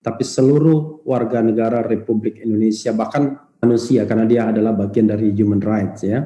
tapi seluruh warga negara Republik Indonesia, bahkan manusia, karena dia adalah bagian dari human rights ya.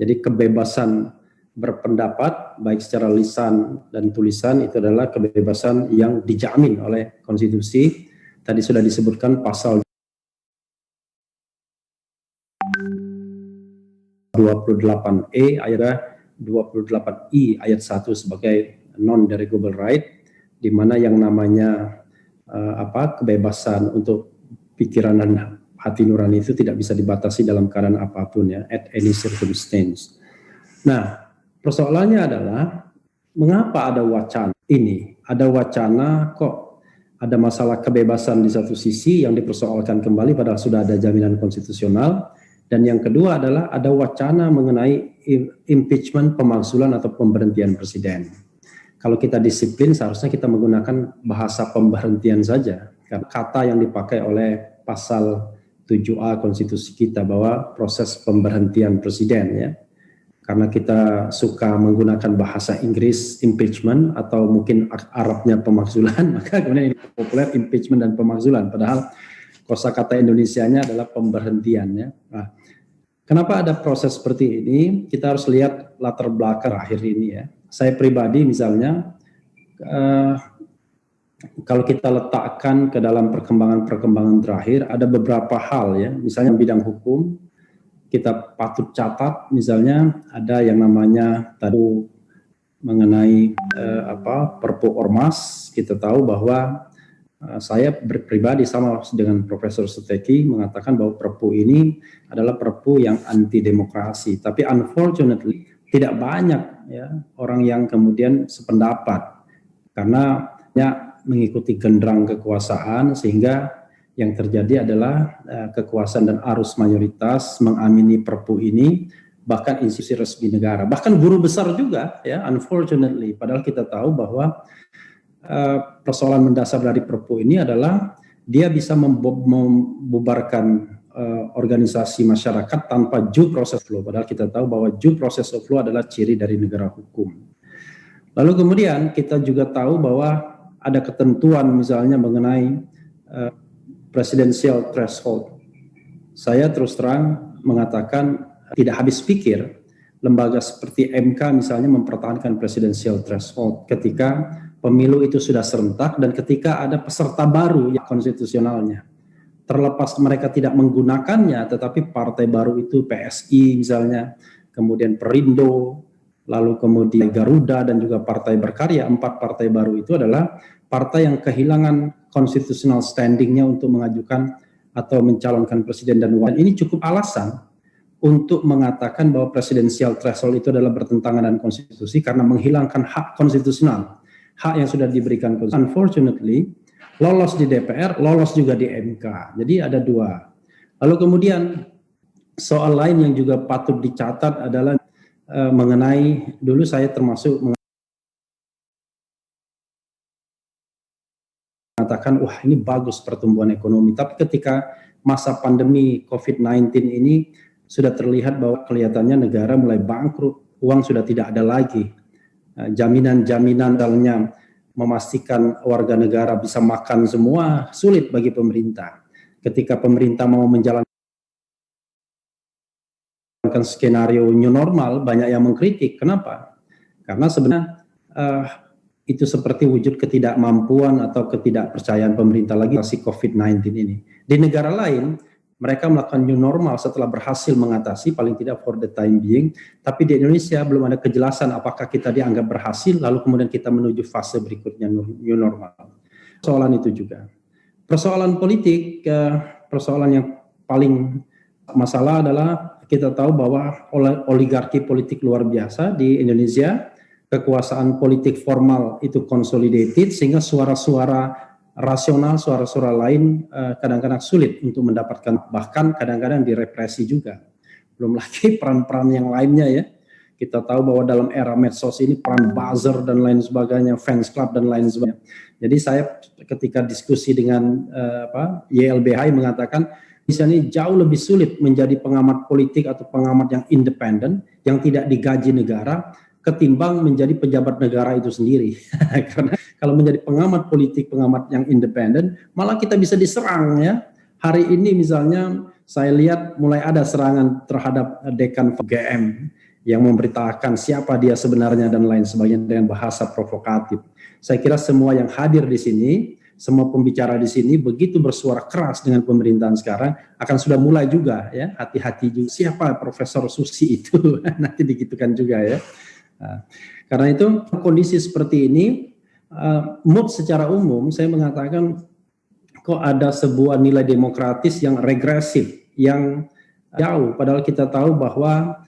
Jadi kebebasan berpendapat baik secara lisan dan tulisan itu adalah kebebasan yang dijamin oleh konstitusi. Tadi sudah disebutkan pasal 28E ayat 28I ayat 1 sebagai non-derogable right, di mana yang namanya kebebasan untuk pikiran dan hati nurani itu tidak bisa dibatasi dalam keadaan apapun ya, at any circumstance. Nah, persoalannya adalah mengapa ada wacana ini? Ada wacana kok ada masalah kebebasan di satu sisi yang dipersoalkan kembali padahal sudah ada jaminan konstitusional, dan yang kedua adalah ada wacana mengenai impeachment, pemakzulan atau pemberhentian presiden. Kalau kita disiplin seharusnya kita menggunakan bahasa pemberhentian saja. Kata yang dipakai oleh pasal 7A konstitusi kita bahwa proses pemberhentian presiden ya. Karena kita suka menggunakan bahasa Inggris impeachment atau mungkin Arabnya pemakzulan, maka kemudian ini populer impeachment dan pemakzulan. Padahal kosakata Indonesianya adalah pemberhentian ya. Nah, kenapa ada proses seperti ini? Kita harus lihat latar belakang akhir ini ya. Saya pribadi misalnya, kalau kita letakkan ke dalam perkembangan terakhir, ada beberapa hal ya. Misalnya bidang hukum, kita patut catat misalnya ada yang namanya tadi mengenai Perpu Ormas. Kita tahu bahwa saya pribadi sama dengan Profesor Suteki mengatakan bahwa Perpu ini adalah Perpu yang anti demokrasi. Tapi unfortunately tidak banyak ya orang yang kemudian sependapat karena mengikuti genderang kekuasaan, sehingga yang terjadi adalah kekuasaan dan arus mayoritas mengamini Perpu ini, bahkan institusi resmi negara, bahkan guru besar juga ya, unfortunately. Padahal kita tahu bahwa persoalan mendasar dari Perpu ini adalah dia bisa membubarkan organisasi masyarakat tanpa due process of law. Padahal kita tahu bahwa due process of law adalah ciri dari negara hukum. Lalu kemudian kita juga tahu bahwa ada ketentuan misalnya mengenai presidential threshold. Saya terus terang mengatakan tidak habis pikir lembaga seperti MK misalnya mempertahankan presidential threshold ketika pemilu itu sudah serentak dan ketika ada peserta baru yang konstitusionalnya. Terlepas mereka tidak menggunakannya, tetapi partai baru itu PSI misalnya, kemudian Perindo, lalu kemudian Garuda dan juga Partai Berkarya, 4 partai baru itu adalah partai yang kehilangan konstitusional standingnya untuk mengajukan atau mencalonkan presiden dan wakil. Ini cukup alasan untuk mengatakan bahwa presidensial threshold itu adalah bertentangan dengan konstitusi karena menghilangkan hak konstitusional, hak yang sudah diberikan konstitusi. Unfortunately, lolos di DPR, lolos juga di MK. Jadi ada dua. Lalu kemudian soal lain yang juga patut dicatat adalah mengenai, dulu saya termasuk mengatakan, wah ini bagus pertumbuhan ekonomi. Tapi ketika masa pandemi COVID-19 ini sudah terlihat bahwa kelihatannya negara mulai bangkrut, uang sudah tidak ada lagi. Jaminan-jaminan dalamnya memastikan warga negara bisa makan semua sulit bagi pemerintah. Ketika pemerintah mau menjalankan skenario new normal, banyak yang mengkritik. Kenapa? Karena sebenarnya itu seperti wujud ketidakmampuan atau ketidakpercayaan pemerintah lagi si COVID-19 ini. Di negara lain, mereka melakukan new normal setelah berhasil mengatasi, paling tidak for the time being. Tapi di Indonesia belum ada kejelasan apakah kita dianggap berhasil, lalu kemudian kita menuju fase berikutnya new normal. Persoalan itu juga. Persoalan politik, persoalan yang paling masalah adalah kita tahu bahwa oligarki politik luar biasa di Indonesia, kekuasaan politik formal itu consolidated, sehingga suara-suara rasional, suara-suara lain kadang-kadang sulit untuk mendapatkan, bahkan kadang-kadang direpresi juga. Belum lagi peran-peran yang lainnya ya. Kita tahu bahwa dalam era medsos ini peran buzzer dan lain sebagainya, fans club dan lain sebagainya. Jadi saya ketika diskusi dengan YLBH mengatakan, misalnya jauh lebih sulit menjadi pengamat politik atau pengamat yang independen, yang tidak digaji negara, ketimbang menjadi pejabat negara itu sendiri. Karena kalau menjadi pengamat politik, pengamat yang independen, malah kita bisa diserang ya. Hari ini misalnya saya lihat mulai ada serangan terhadap dekan UGM yang memberitakan siapa dia sebenarnya dan lain sebagainya dengan bahasa provokatif. Saya kira semua yang hadir di sini, semua pembicara di sini begitu bersuara keras dengan pemerintahan sekarang akan sudah mulai juga ya, hati-hati juga siapa Profesor Susi itu nanti digitukan juga ya. Nah, karena itu kondisi seperti ini, mood secara umum saya mengatakan kok ada sebuah nilai demokratis yang regresif, yang jauh. Padahal kita tahu bahwa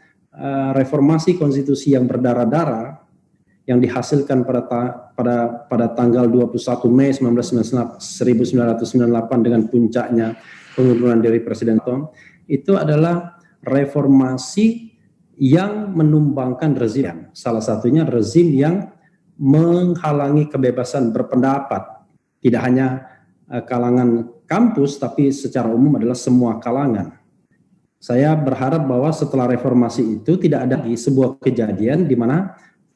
reformasi konstitusi yang berdarah-darah yang dihasilkan pada tanggal 21 Mei 1998 dengan puncaknya pengunduran diri Presiden itu adalah reformasi yang menumbangkan rezim. Salah satunya rezim yang menghalangi kebebasan berpendapat. Tidak hanya kalangan kampus, tapi secara umum adalah semua kalangan. Saya berharap bahwa setelah reformasi itu tidak ada lagi sebuah kejadian di mana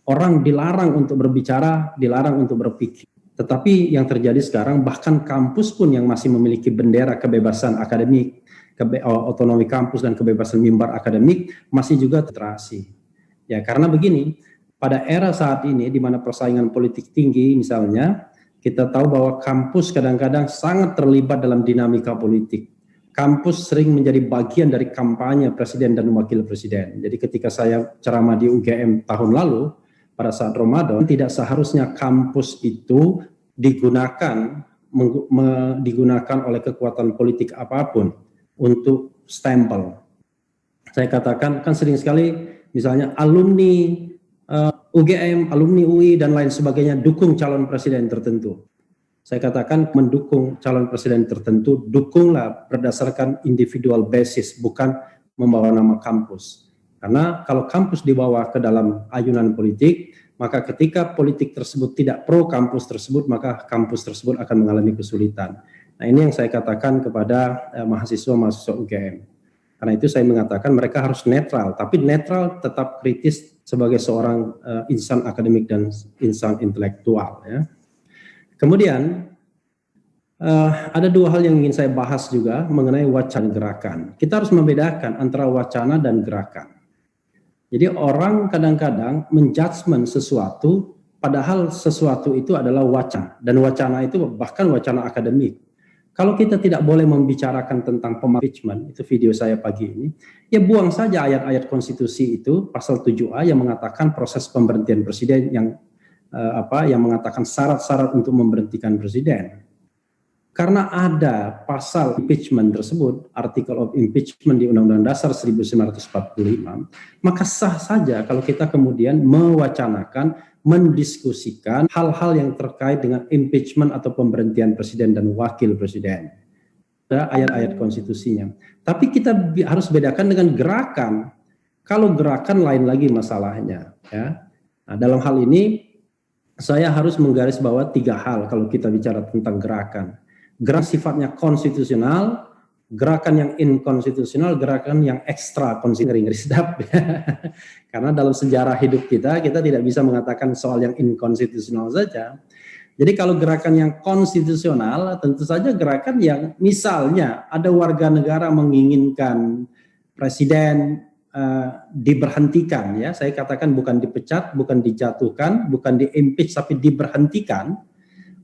orang dilarang untuk berbicara, dilarang untuk berpikir. Tetapi yang terjadi sekarang bahkan kampus pun yang masih memiliki bendera kebebasan akademik, otonomi kampus dan kebebasan mimbar akademik masih juga terasi. Ya, karena begini, pada era saat ini di mana persaingan politik tinggi misalnya, kita tahu bahwa kampus kadang-kadang sangat terlibat dalam dinamika politik. Kampus sering menjadi bagian dari kampanye presiden dan wakil presiden. Jadi ketika saya ceramah di UGM tahun lalu, pada saat Ramadan, tidak seharusnya kampus itu digunakan oleh kekuatan politik apapun untuk stempel. Saya katakan, kan sering sekali misalnya alumni UGM, alumni UI dan lain sebagainya dukung calon presiden tertentu. Saya katakan mendukung calon presiden tertentu, dukunglah berdasarkan individual basis, bukan membawa nama kampus. Karena kalau kampus dibawa ke dalam ayunan politik, maka ketika politik tersebut tidak pro kampus tersebut, maka kampus tersebut akan mengalami kesulitan. Nah, ini yang saya katakan kepada mahasiswa-mahasiswa UGM. Karena itu saya mengatakan mereka harus netral, tapi netral tetap kritis sebagai seorang insan akademik dan insan intelektual. Ya. Kemudian ada dua hal yang ingin saya bahas juga mengenai wacana gerakan. Kita harus membedakan antara wacana dan gerakan. Jadi orang kadang-kadang menjudgment sesuatu, padahal sesuatu itu adalah wacana. Dan wacana itu bahkan wacana akademik. Kalau kita tidak boleh membicarakan tentang impeachment, itu video saya pagi ini, ya buang saja ayat-ayat konstitusi itu, pasal 7A yang mengatakan proses pemberhentian presiden yang mengatakan syarat-syarat untuk memberhentikan presiden. Karena ada pasal impeachment tersebut, article of impeachment di Undang-Undang Dasar 1945, maka sah saja kalau kita kemudian mewacanakan, mendiskusikan hal-hal yang terkait dengan impeachment atau pemberhentian presiden dan wakil presiden. Ada ayat-ayat konstitusinya. Tapi kita harus bedakan dengan gerakan. Kalau gerakan lain lagi masalahnya. Ya. Nah, dalam hal ini, saya harus menggarisbawahi 3 hal kalau kita bicara tentang gerakan. Gerakan sifatnya konstitusional, gerakan yang inkonstitusional, gerakan yang ekstra konstitusional. Sedap ya. Karena dalam sejarah hidup kita tidak bisa mengatakan soal yang inkonstitusional saja. Jadi kalau gerakan yang konstitusional, tentu saja gerakan yang misalnya ada warga negara menginginkan presiden diberhentikan, ya saya katakan bukan dipecat, bukan dijatuhkan, bukan di-impeach, tapi diberhentikan,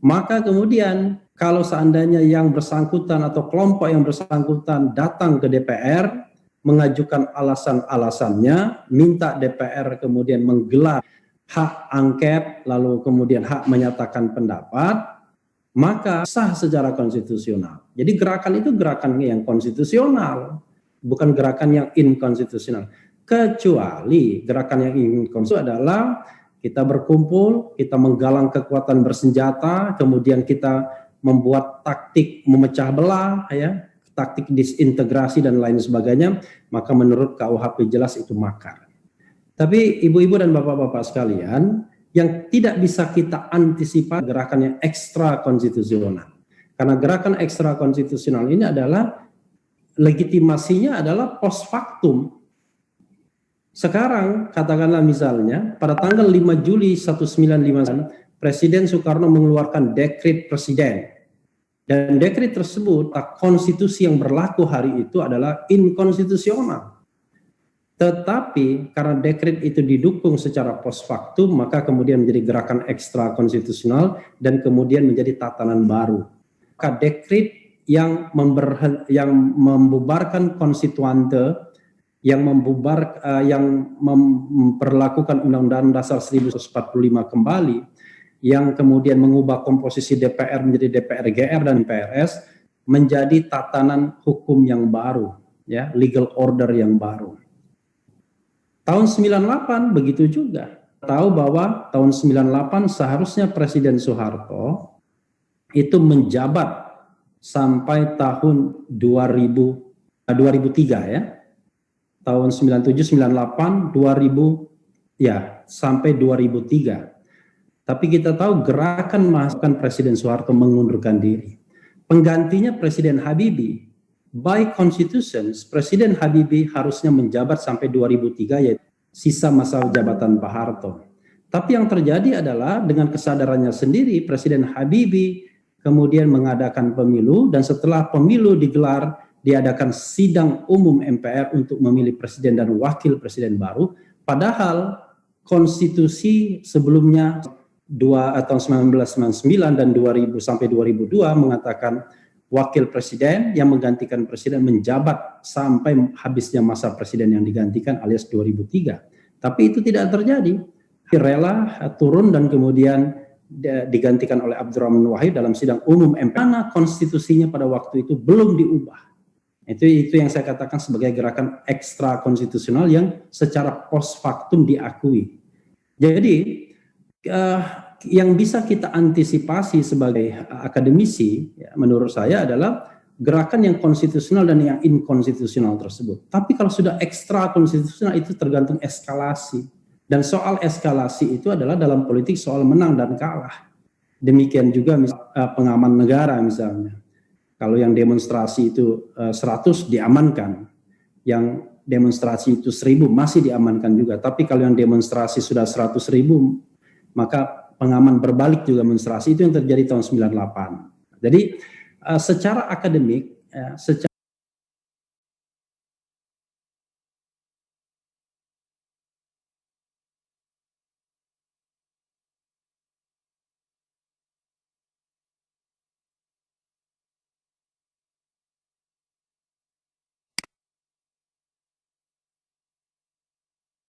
maka kemudian kalau seandainya yang bersangkutan atau kelompok yang bersangkutan datang ke DPR, mengajukan alasan-alasannya, minta DPR kemudian menggelar hak angket, lalu kemudian hak menyatakan pendapat, maka sah secara konstitusional. Jadi gerakan itu gerakan yang konstitusional, bukan gerakan yang inkonstitusional. Kecuali gerakan yang inkonstitusional adalah kita berkumpul, kita menggalang kekuatan bersenjata, kemudian kita membuat taktik memecah belah, ya, taktik disintegrasi dan lain sebagainya, maka menurut KUHP jelas itu makar. Tapi ibu-ibu dan bapak-bapak sekalian, yang tidak bisa kita antisipasi gerakan yang ekstra konstitusional. Karena gerakan ekstra konstitusional ini adalah legitimasinya adalah post factum. Sekarang katakanlah misalnya pada tanggal 5 Juli 1959 Presiden Soekarno mengeluarkan dekret presiden, dan dekret tersebut konstitusi yang berlaku hari itu adalah inkonstitusional. Tetapi karena dekret itu didukung secara post factum, maka kemudian menjadi gerakan ekstra konstitusional dan kemudian menjadi tatanan baru. Maka dekret yang membubarkan konstituante, yang memperlakukan Undang-Undang Dasar 1945 kembali, yang kemudian mengubah komposisi DPR menjadi DPR GR dan PRS, menjadi tatanan hukum yang baru, ya, legal order yang baru. Tahun 98 begitu juga. Tahu bahwa tahun 98 seharusnya Presiden Soeharto itu menjabat sampai tahun 2003 ya. Tahun 97, 98, 2000 ya sampai 2003. Tapi kita tahu gerakan masukan Presiden Soeharto mengundurkan diri. Penggantinya Presiden Habibie. By Constitution, Presiden Habibie harusnya menjabat sampai 2003, yaitu sisa masa jabatan Pak Harto. Tapi yang terjadi adalah dengan kesadarannya sendiri, Presiden Habibie kemudian mengadakan pemilu, dan setelah pemilu digelar, diadakan sidang umum MPR untuk memilih presiden dan wakil presiden baru, padahal konstitusi sebelumnya tahun 1999 dan 2000 sampai 2002 mengatakan wakil presiden yang menggantikan presiden menjabat sampai habisnya masa presiden yang digantikan alias 2003. Tapi itu tidak terjadi. Rela turun dan kemudian digantikan oleh Abdurrahman Wahid dalam sidang umum MPR. Karena konstitusinya pada waktu itu belum diubah. Itu yang saya katakan sebagai gerakan ekstra konstitusional yang secara post factum diakui. Jadi yang bisa kita antisipasi sebagai akademisi, ya, menurut saya adalah gerakan yang konstitusional dan yang inkonstitusional tersebut. Tapi kalau sudah ekstra konstitusional itu tergantung eskalasi. Dan soal eskalasi itu adalah dalam politik soal menang dan kalah. Demikian juga pengaman negara misalnya. Kalau yang demonstrasi itu 100 diamankan, yang demonstrasi itu 1000 masih diamankan juga. Tapi kalau yang demonstrasi sudah 100.000, maka pengaman berbalik juga demonstrasi. Itu yang terjadi tahun 98. Jadi secara akademik, secara